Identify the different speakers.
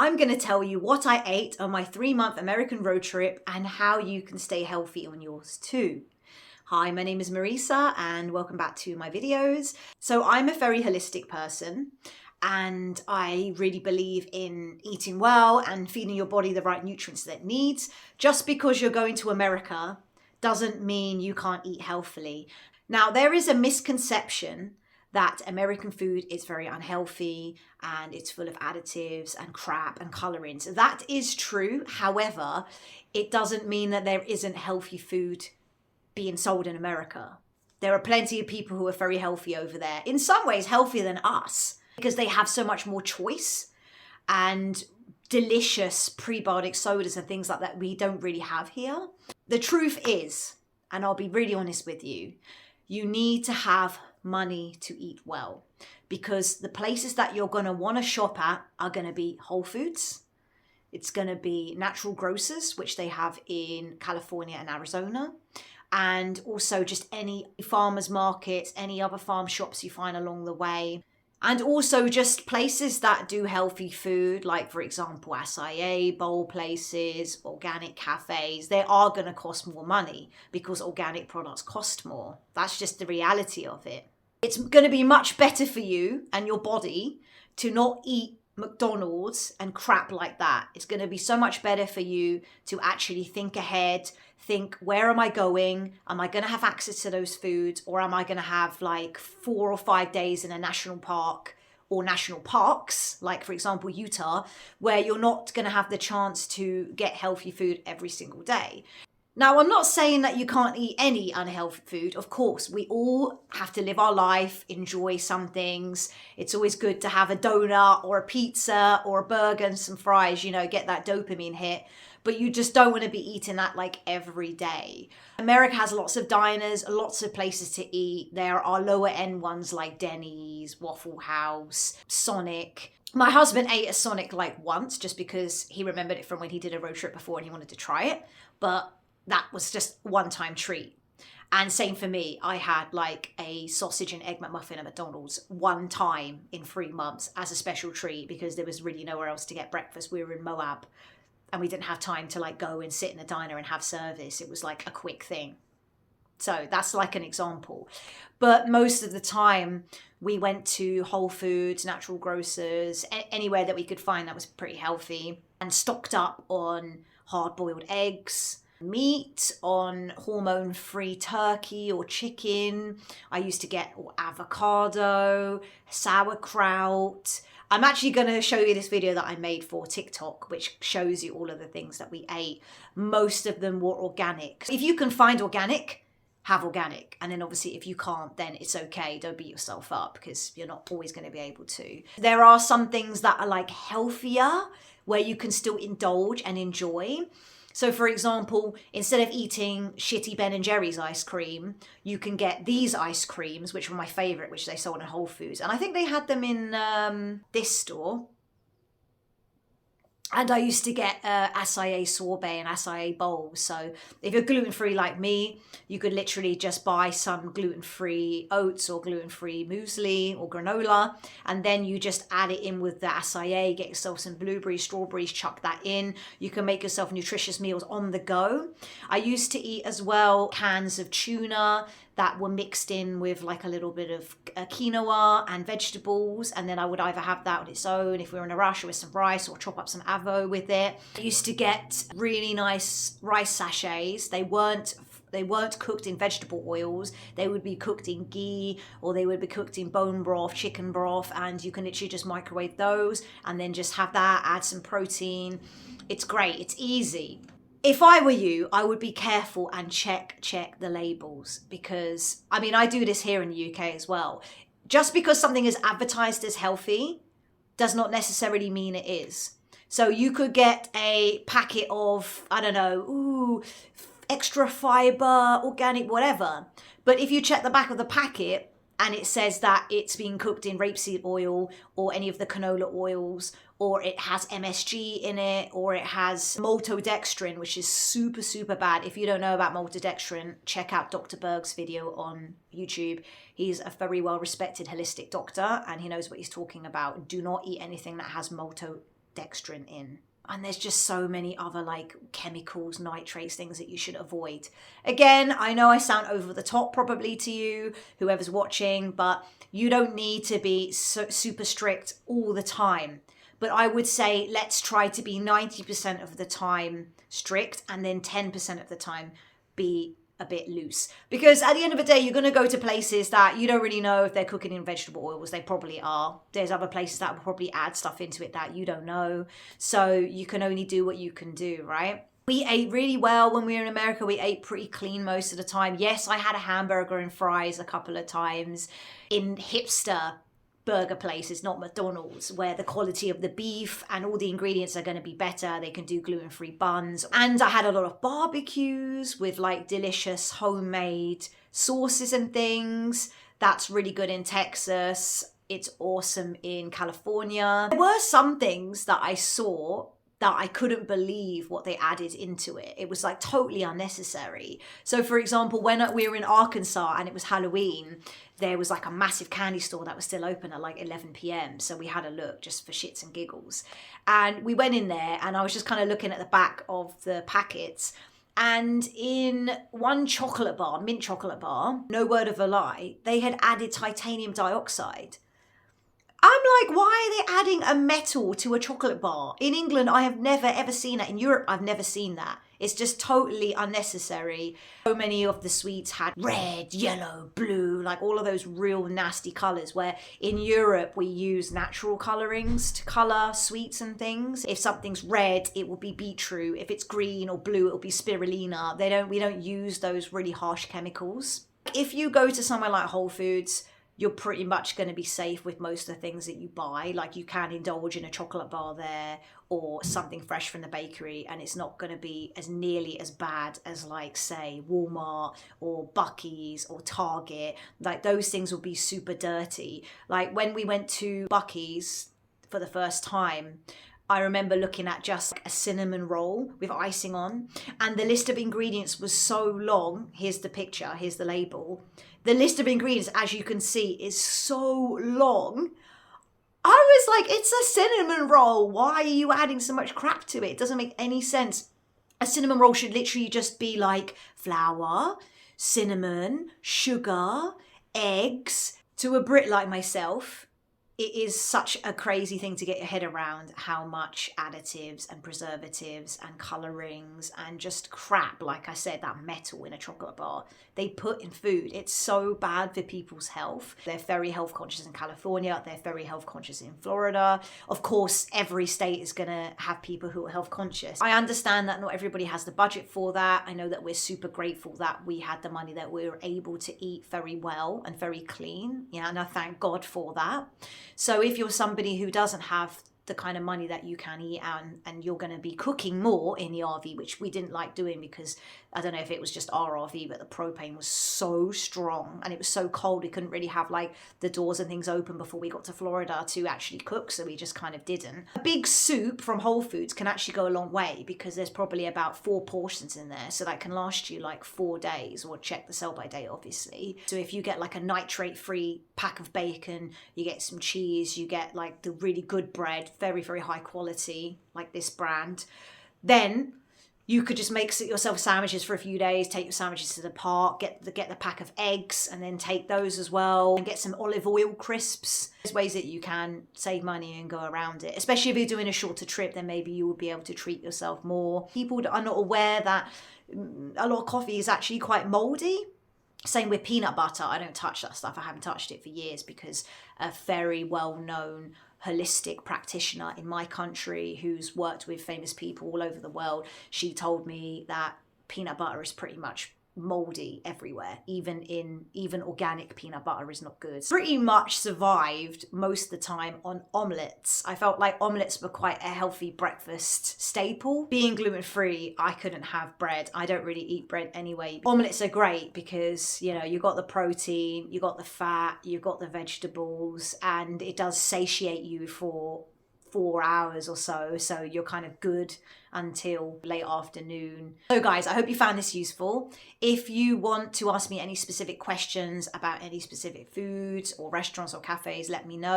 Speaker 1: I'm going to tell you what I ate on my 3-month American road trip and how you can stay healthy on yours too. Hi, my name is Marisa and welcome back to my videos. So I'm a very holistic person and I really believe in eating well and feeding your body the right nutrients that it needs. Just because you're going to America doesn't mean you can't eat healthily. Now, there is a misconception that American food is very unhealthy and it's full of additives and crap and colorings. That is true. However, it doesn't mean that there isn't healthy food being sold in America. There are plenty of people who are very healthy over there. In some ways, healthier than us because they have so much more choice and delicious prebiotic sodas and things like that we don't really have here. The truth is, and I'll be really honest with you, you need to have money to eat well, because the places that you're going to want to shop at are going to be Whole Foods. It's going to be natural grocers, which they have in California and Arizona, and also just any farmers markets, any other farm shops you find along the way. And also just places that do healthy food, like for example, acai bowl places, organic cafes. They are going to cost more money because organic products cost more. That's just the reality of it. It's going to be much better for you and your body to not eat McDonald's and crap like that. It's going to be so much better for you to actually think ahead, think, where am I going? Am I going to have access to those foods? Or am I going to have like 4 or 5 days in a national park or national parks, like for example, Utah, where you're not going to have the chance to get healthy food every single day? Now, I'm not saying that you can't eat any unhealthy food. Of course, we all have to live our life, enjoy some things. It's always good to have a donut or a pizza or a burger and some fries, you know, get that dopamine hit. But you just don't want to be eating that like every day. America has lots of diners, lots of places to eat. There are lower end ones like Denny's, Waffle House, Sonic. My husband ate a Sonic like once just because he remembered it from when he did a road trip before and he wanted to try it. But that was just a one-time treat. And same for me. I had like a sausage and egg McMuffin at McDonald's one time in 3 months as a special treat because there was really nowhere else to get breakfast. We were in Moab and we didn't have time to like go and sit in a diner and have service. It was like a quick thing. So that's like an example. But most of the time we went to Whole Foods, natural grocers, anywhere that we could find that was pretty healthy, and stocked up on hard-boiled eggs, meat, on hormone-free turkey or chicken. I used to get avocado, sauerkraut. I'm actually going to show you this video that I made for TikTok, which shows you all of the things that we ate. Most of them were organic. If you can find organic, have organic. And then obviously if you can't, then it's okay. Don't beat yourself up because you're not always going to be able to. There are some things that are like healthier where you can still indulge and enjoy. So for example, instead of eating shitty Ben & Jerry's ice cream, you can get these ice creams, which were my favorite, which they sold in Whole Foods. And I think they had them in this store. And I used to get acai sorbet and acai bowls. So if you're gluten-free like me, you could literally just buy some gluten-free oats or gluten-free muesli or granola. And then you just add it in with the acai, get yourself some blueberries, strawberries, chuck that in. You can make yourself nutritious meals on the go. I used to eat as well cans of tuna that were mixed in with like a little bit of quinoa and vegetables. And then I would either have that on its own if we were in a rush or with some rice, or chop up some avo with it. I used to get really nice rice sachets. They weren't cooked in vegetable oils. They would be cooked in ghee, or they would be cooked in bone broth, chicken broth, and you can literally just microwave those and then just have that, add some protein. It's great, it's easy. If I were you, I would be careful and check the labels, because, I mean, I do this here in the UK as well. Just because something is advertised as healthy does not necessarily mean it is. So you could get a packet of, I don't know, extra fiber, organic, whatever. But if you check the back of the packet and it says that it's being cooked in rapeseed oil or any of the canola oils, or it has MSG in it, or it has maltodextrin, which is super, super bad. If you don't know about maltodextrin, check out Dr. Berg's video on YouTube. He's a very well-respected holistic doctor, and he knows what he's talking about. Do not eat anything that has dextrin in. And there's just so many other like chemicals, nitrates, things that you should avoid. Again, I know I sound over the top probably to you, whoever's watching, but you don't need to be super strict all the time. But I would say let's try to be 90% of the time strict and then 10% of the time be a bit loose. Because at the end of the day, you're going to go to places that you don't really know if they're cooking in vegetable oils. They probably are. There's other places that will probably add stuff into it that you don't know. So you can only do what you can do, right? We ate really well when we were in America. We ate pretty clean most of the time. Yes, I had a hamburger and fries a couple of times in hipster burger places, not McDonald's, where the quality of the beef and all the ingredients are going to be better. They can do gluten-free buns. And I had a lot of barbecues with like delicious homemade sauces and things. That's really good in Texas. It's awesome in California. There were some things that I saw that I couldn't believe what they added into it. It was like totally unnecessary. So for example, when we were in Arkansas and it was Halloween, there was like a massive candy store that was still open at like 11 p.m. So we had a look just for shits and giggles. And we went in there and I was just kind of looking at the back of the packets. And in one chocolate bar, mint chocolate bar, no word of a lie, they had added titanium dioxide. I'm like, why are they adding a metal to a chocolate bar? In England, I have never ever seen that. In Europe, I've never seen that. It's just totally unnecessary. So many of the sweets had red, yellow, blue, like all of those real nasty colors, where in Europe, we use natural colorings to color sweets and things. If something's red, it will be beetroot. If it's green or blue, it'll be spirulina. We don't use those really harsh chemicals. If you go to somewhere like Whole Foods, you're pretty much going to be safe with most of the things that you buy. Like you can indulge in a chocolate bar there or something fresh from the bakery, and it's not going to be as nearly as bad as like say Walmart or Buc-ee's or Target. Like those things will be super dirty. Like when we went to Buc-ee's for the first time, I remember looking at just a cinnamon roll with icing on, and the list of ingredients was so long. Here's the picture, here's the label. The list of ingredients, as you can see, is so long. I was like, it's a cinnamon roll. Why are you adding so much crap to it? It doesn't make any sense. A cinnamon roll should literally just be like flour, cinnamon, sugar, eggs. To a Brit like myself, it is such a crazy thing to get your head around how much additives and preservatives and colorings and just crap, like I said, that metal in a chocolate bar, they put in food. It's so bad for people's health. They're very health conscious in California. They're very health conscious in Florida. Of course, every state is going to have people who are health conscious. I understand that not everybody has the budget for that. I know that we're super grateful that we had the money, that we were able to eat very well and very clean. Yeah, and I thank God for that. So if you're somebody who doesn't have the kind of money that you can eat and you're going to be cooking more in the RV, which we didn't like doing because I don't know if it was just our RV, but the propane was so strong and it was so cold. We couldn't really have like the doors and things open before we got to Florida to actually cook. So we just kind of didn't. A big soup from Whole Foods can actually go a long way because there's probably about 4 portions in there. So that can last you like 4 days, or check the sell by date, obviously. So if you get like a nitrate free pack of bacon, you get some cheese, you get like the really good bread, very, very high quality, like this brand, then you could just make yourself sandwiches for a few days, take your sandwiches to the park, get the pack of eggs and then take those as well, and get some olive oil crisps. There's ways that you can save money and go around it, especially if you're doing a shorter trip, then maybe you will be able to treat yourself more. People are not aware that a lot of coffee is actually quite moldy. Same with peanut butter. I don't touch that stuff. I haven't touched it for years because a very well-known holistic practitioner in my country who's worked with famous people all over the world, she told me that peanut butter is pretty much moldy everywhere. Even organic peanut butter is not good. Pretty much survived most of the time on omelettes. I felt like omelettes were quite a healthy breakfast staple. Being gluten-free, I couldn't have bread. I don't really eat bread anyway. Omelettes are great because, you know, you got the protein, you got the fat, you got the vegetables, and it does satiate you for 4 hours or so, so you're kind of good until late afternoon. So guys, I hope you found this useful. If you want to ask me any specific questions about any specific foods or restaurants or cafes, let me know.